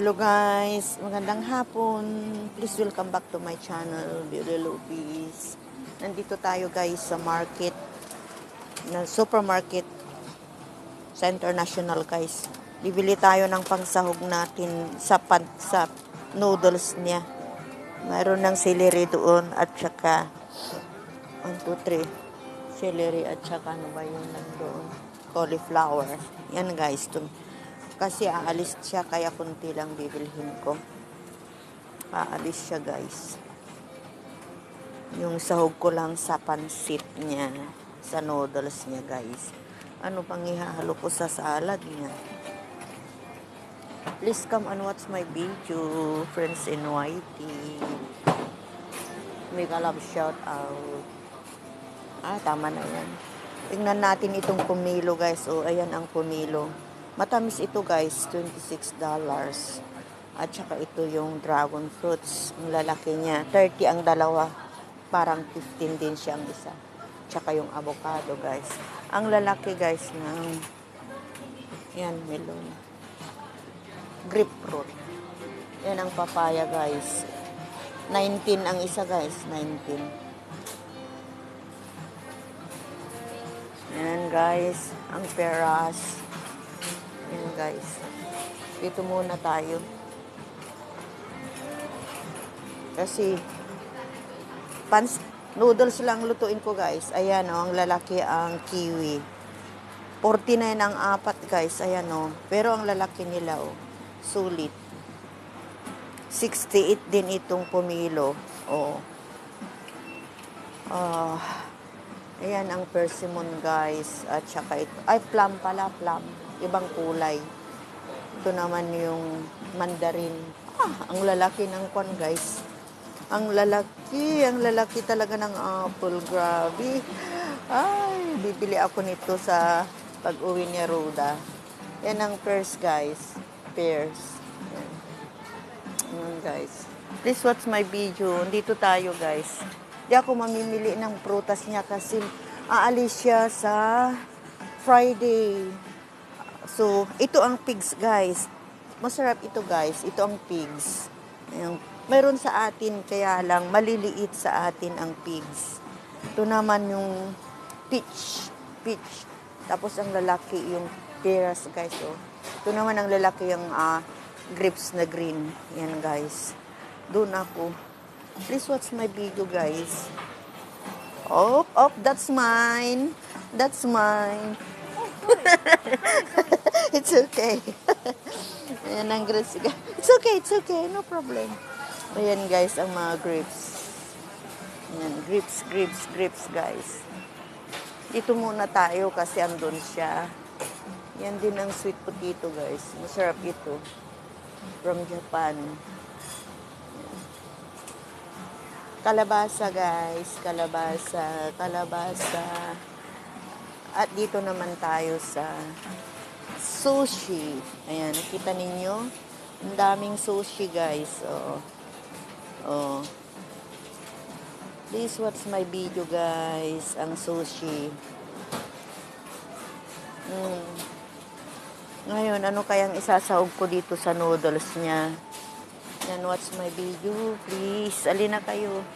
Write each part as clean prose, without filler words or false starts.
Hello guys, magandang hapon. Please welcome back to my channel, Beauty Lupis. Nandito tayo guys sa market, na supermarket sa International guys. Bibili tayo ng pangsahog natin sa noodles niya. Mayroon ng celery doon at saka 1, 2, 3 celery at saka ano ba yun nandoon? Cauliflower. Yan guys, kasi aalis siya kaya kunti lang bibilhin ko. Aalis siya guys. Yung sahog ko lang sa pansit niya, sa noodles niya guys. Ano pang ihahalo ko sa salad niya. Please come and watch my video, friends in YT. Make a love shout out. Tama na yan. Tingnan natin itong pumilo guys. Ayan ang pumilo. Matamis ito guys, $26. At saka ito yung dragon fruits. Ang lalaki niya, 30 ang dalawa. Parang 15 din siya ang isa. Tsaka yung avocado guys. Ang lalaki guys ng yan, melon. Grapefruit. Yan ang papaya guys. 19 ang isa guys, 19. Yan guys, ang peras. Yan guys. Dito muna tayo. Kasi noodles lang lutuin ko guys. Ayan ang lalaki ang kiwi. 49 ang apat guys. Ayan pero ang lalaki nila sulit. 68 din itong pumilo. Ayan ang persimmon guys. At saka ito. Ay, plum pala, plum. Ibang kulay. Ito naman yung mandarin. Ang lalaki ng kwan guys. Ang lalaki talaga ng apple. Grabe. Ay, bibili ako nito sa pag-uwi ni Rhoda. Yan ang pears guys. Pears. Yan guys. Please watch my video. Dito tayo guys. Di ako mamimili ng prutas niya kasi aalis siya sa Friday. So, ito ang pigs, guys. Masarap ito, guys. Ito ang pigs. Ayan. Mayroon sa atin, kaya lang, maliliit sa atin ang pigs. Ito naman yung peach. Tapos, ang lalaki, yung pears, guys. Ito naman ang lalaki, yung grapes na green. Yan, guys. Doon ako. Please watch my video, guys. That's mine. That's mine. It's okay. Ayan ang grapes. It's okay. No problem. Ayan guys, ang mga grapes. Ayan, grapes guys. Dito muna tayo kasi andun siya. Yan din ang sweet potato guys. Masarap ito. From Japan. Kalabasa guys. Kalabasa. At dito naman tayo sa sushi. Ayan, nakita ninyo? Ang daming sushi, guys. Please watch my video, guys. Ang sushi. Ngayon, ano kayang isasahog ko dito sa noodles niya? Yan, watch my video, please. Alin na kayo.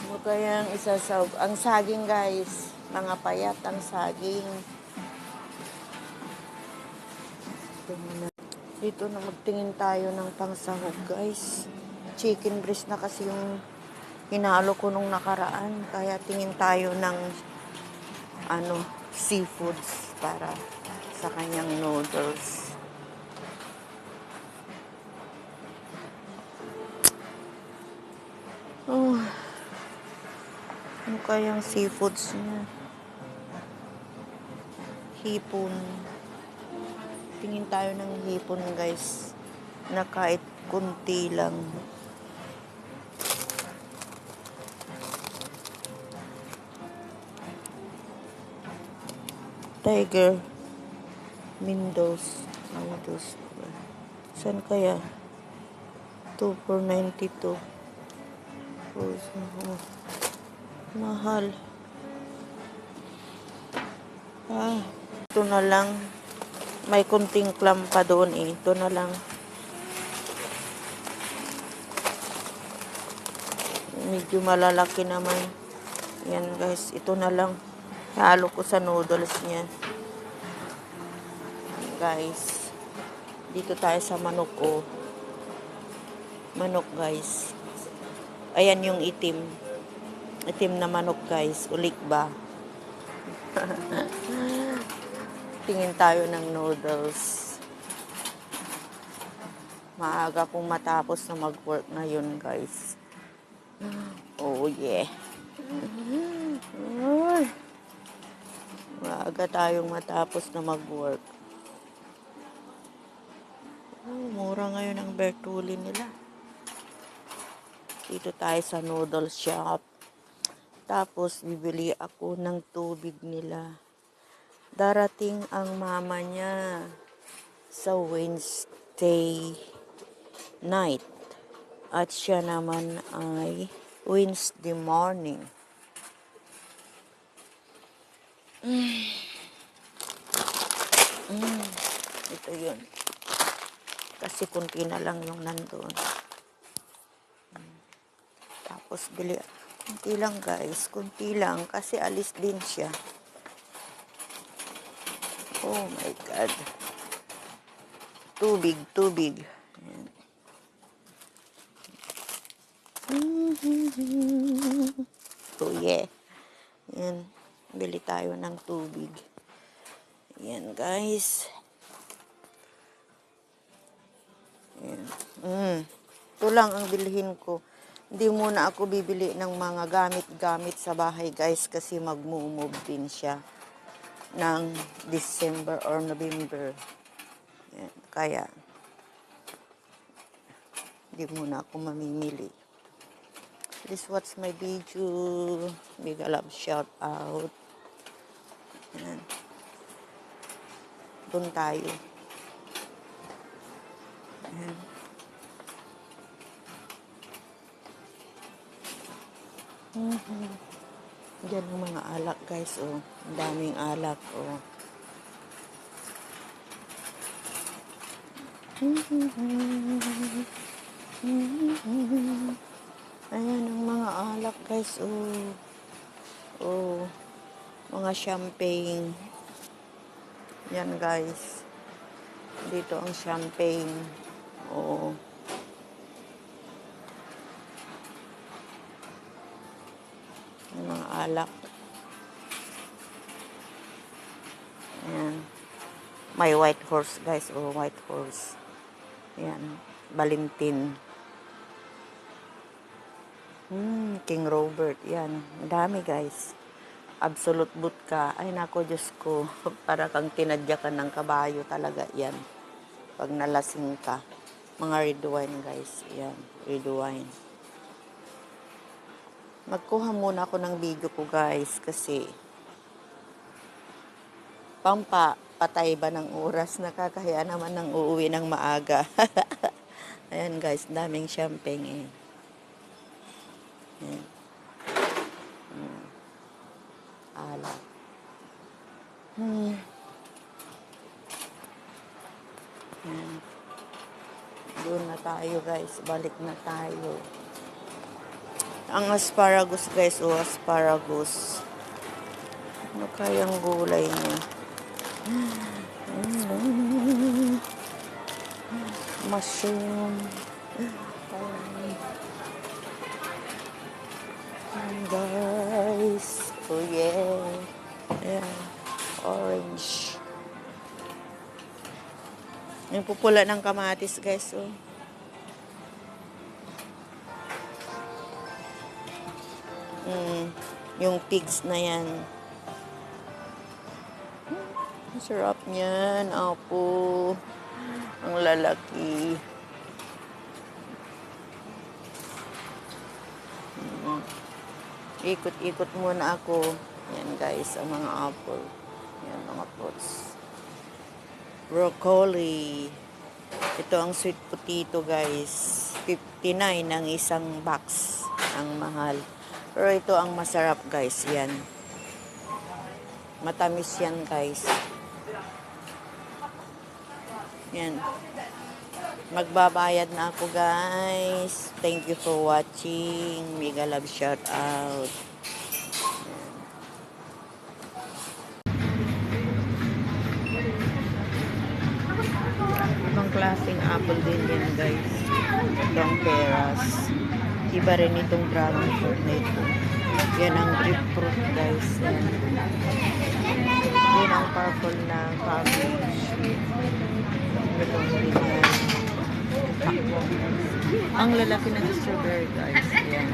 Ano kayang isasahog? Ang saging, guys. Mga payat ang saging. Dito na magtingin tayo ng pangsahog guys. Chicken breast na kasi yung hinalo ko nung nakaraan. Kaya tingin tayo ng seafoods para sa kanyang noodles. Ano kayang seafoods niya? Hipon. Tingin tayo ng hipon guys na kahit kunti lang. Tiger Mindos. Saan kaya? 2 for 92. Mahal. Ito na lang. May kunting clam pa doon eh. Ito na lang. Medyo malalaki naman. Yan guys. Ito na lang. Halo ko sa noodles niya. Guys. Dito tayo sa manok oh. Manok guys. Ayan yung itim. Itim na manok guys. Ulik ba? Tingin tayo ng noodles. Maaga pong matapos na mag-work ngayon guys. Oh yeah. Maaga tayong matapos na mag-work. Mura ngayon ang Bertolli nila. Dito tayo sa noodle shop. Tapos bibili ako ng tubig nila. Darating ang mama niya sa Wednesday night. At siya naman ay Wednesday morning. Ito yun. Kasi kunti na lang yung nandun. Tapos bili. Kunti lang guys. Kunti lang. Kasi alis din siya. Oh my God. Tubig, tubig. Ayan. Oh yeah. Ayan. Bili tayo ng tubig. Ayan guys. Ayan. Ito lang ang bilhin ko. Hindi muna ako bibili ng mga gamit-gamit sa bahay guys. Kasi mag-move din siya ng December or November. Yan. Kaya, hindi muna ako mamimili. Please watch my video. Big love shout out. Yan. Doon tayo. Yan. Diyan ang mga alak guys, oh. Ang daming alak, oh. Ayan ang mga alak guys, oh. Oh. Mga champagne. Yan guys. Dito ang champagne. Oh. Mga alak. Ayan. May white horse guys. Oh, white horse. Ayan. Valentin. King Robert. Yan. Dami guys. Absolute vodka. Ay nako Diyos ko. Para kang tinadyakan ng kabayo talaga yan. Pag nalasing ka. Mga red wine guys. Yan. Red wine. Magkuha muna ako ng video ko guys kasi patay ba ng oras, nakakahiya naman ng uuwi ng maaga. Ayan guys, daming champagne eh. Ayan. Alak. Ayan. Doon na tayo guys, balik na tayo. Ang asparagus guys, oh asparagus. Ano kayang gulay niya? Mushroom. Guys. Oh yeah. Yeah. Orange. Yung pupula ng kamatis guys, oh. Yung pigs na yan. Ang sarap niyan. Apo. Ang lalaki. Ikot-ikot muna ako. Yan guys, ang mga apple. Yan, mga fruits. Broccoli. Ito ang sweet potato guys. 59 ang isang box. Ang mahal. Pero ito ang masarap guys. Yan. Matamis yan guys. Yan. Magbabayad na ako, guys. Thank you for watching. Mega love shout out. Ibang klaseng apple din yan, guys. Itong peras. Iba rin itong dragon fruit na ito. Yan ang grapefruit, guys. Yan. Yan ang purple na cabbage. Itong din yan. Ang lalaki ng strawberry, guys. Yan.